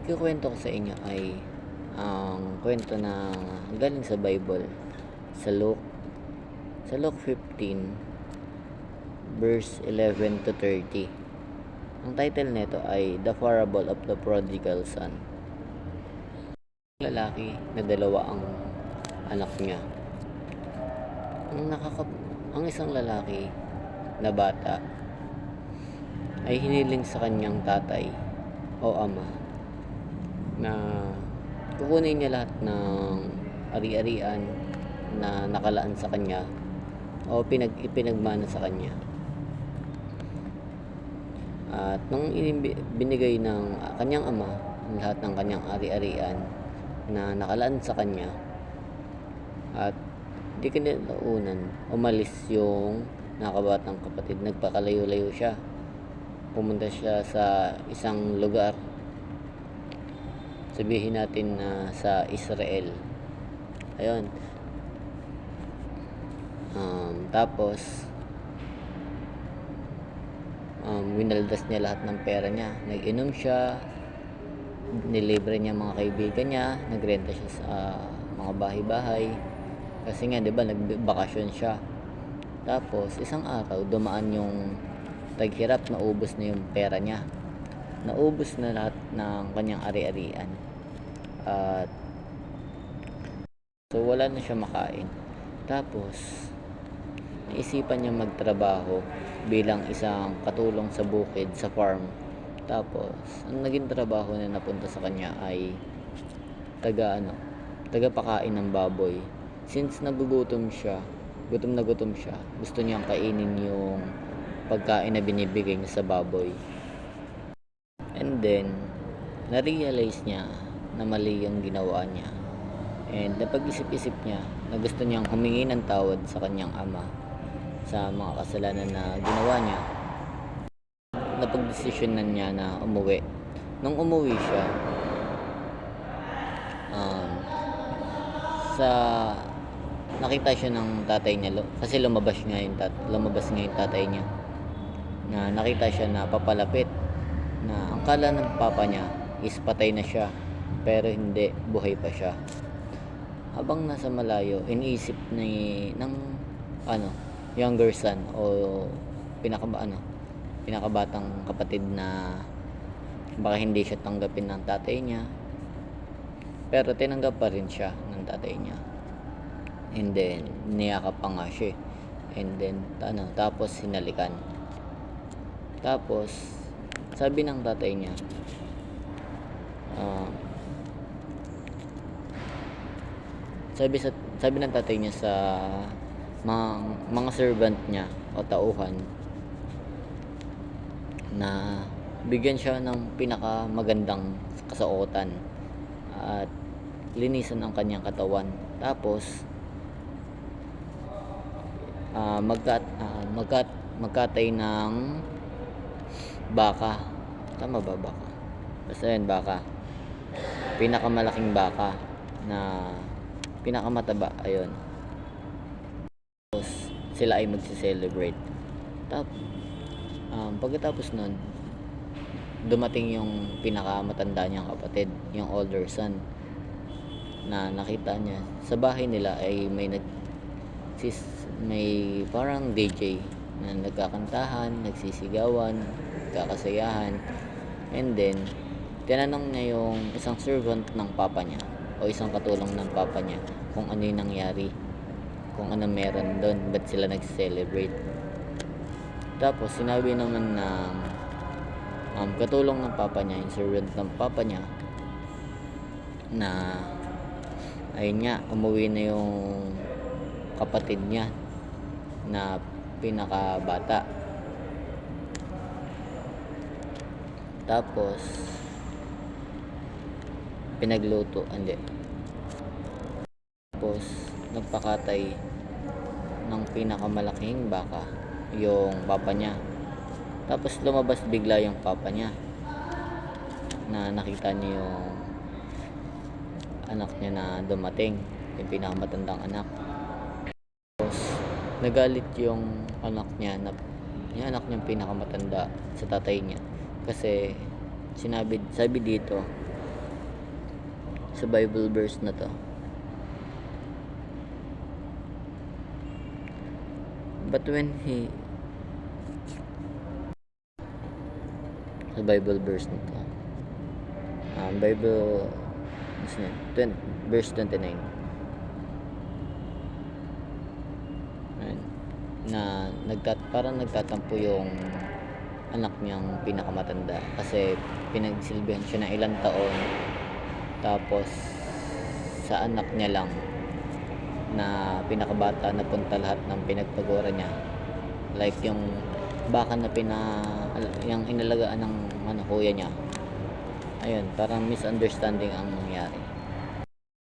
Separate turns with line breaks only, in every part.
ikukwento ko sa inyo ay ang kwento na galing sa Bible, sa Luke 15 verse 11 to 30. Ang title nito ay The Parable of the Prodigal Son. Lalaki na dalawa ang anak niya. Ang isang lalaki na bata ay hiniling sa kanyang tatay o ama na kukunin niya lahat ng ari-arian na nakalaan sa kanya o ipinagmana sa kanya. At nung binigay ng kanyang ama ang lahat ng kanyang ari-arian na nakalaan sa kanya, at di kinalaunan umalis yung nakabatang kapatid. Nagpakalayo-layo siya, pumunta siya sa isang lugar, sabihin natin na sa Israel. Ayun. Tapos winaldas niya lahat ng pera niya. Nag-inom siya, nilibre niya mga kaibigan niya, nagrenta siya sa mga bahay-bahay kasi nga 'di ba nagbakasyon siya. Tapos isang araw dumaan yung taghirap, naubos na yung pera niya, naubos na lahat ng kanyang ari-arian, at so wala na siya makain. Tapos naisipan niya magtrabaho bilang isang katulong sa bukid, sa farm. Tapos ang naging trabaho na napunta sa kanya ay tagapakain ng baboy. Since gutom na gutom siya, gusto niyang kainin yung pagkain na binibigay niya sa baboy. And then na-realize niya na mali yung ginawa niya, and napag-isip-isip niya na gusto niyang humingi ng tawad sa kanyang ama sa mga kasalanan na ginawa niya. Napag-desisyonan niya na umuwi. Nung umuwi siya, nakita siya ng tatay niya kasi lumabas nga yung tatay niya, na nakita siya na papalapit, na ang kala ng papa niya is patay na siya, pero hindi, buhay pa siya. Habang nasa malayo, iniisip ng younger son o pinakabatang kapatid na baka hindi siya tanggapin ng tatay niya, pero tinanggap pa rin siya ng tatay niya. And then niyakap pa nga siya, and then tapos hinalikan. Tapos sabi ng tatay niya, sabi ng tatay niya sa mga servant niya o tauhan na bigyan siya ng pinakamagandang kasuotan at linisan ang kanyang katawan. Tapos magkatay ng baka. Tama ba, baka? Basta yun, baka. Pinakamalaking baka na pinakamataba, ayun. Tapos sila ay magse-celebrate. Pagkatapos nun, dumating yung pinakamatanda niyang kapatid, yung older son, na nakita niya sa bahay nila ay may parang DJ na nagkakantahan, nagsisigawan, nagkakasayahan. And then tinanong niya yung isang servant ng papa niya o isang katulong ng papa niya kung ano yung nangyari, kung ano meron doon, ba't sila nag-celebrate. Tapos sinabi naman ng katulong ng papa niya, yung servant ng papa niya, na ayun nga, umuwi na yung kapatid niya na pinakabata. Tapos tapos nagpakatay ng pinakamalaking baka yung papa niya. Tapos lumabas bigla yung papa niya, na nakita niya yung anak niya na dumating, yung pinakamatandang anak. Tapos nagalit yung anak niya, yung anak niyang pinakamatanda, sa tatay niya, kasi sabi dito sa Bible verse na to. But when he sa Bible verse na to, Bible verse 29, ayun, na parang nagtatampo yung anak niyang pinakamatanda kasi pinagsilbihan siya ng ilang taon, tapos sa anak niya lang na pinakabata napunta lahat ng pinagpagura niya, like yung baka na yung inalagaan ng kuya niya. Ayun, parang misunderstanding ang nangyari.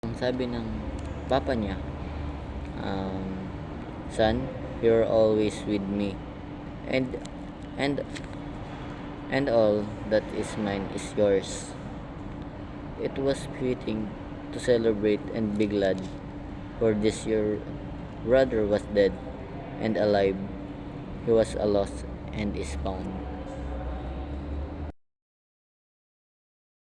Ang sabi ng papa niya, son, you're always with me, and and all that is mine is yours. It was fitting to celebrate and be glad, for this your brother was dead and alive, he was lost and is found.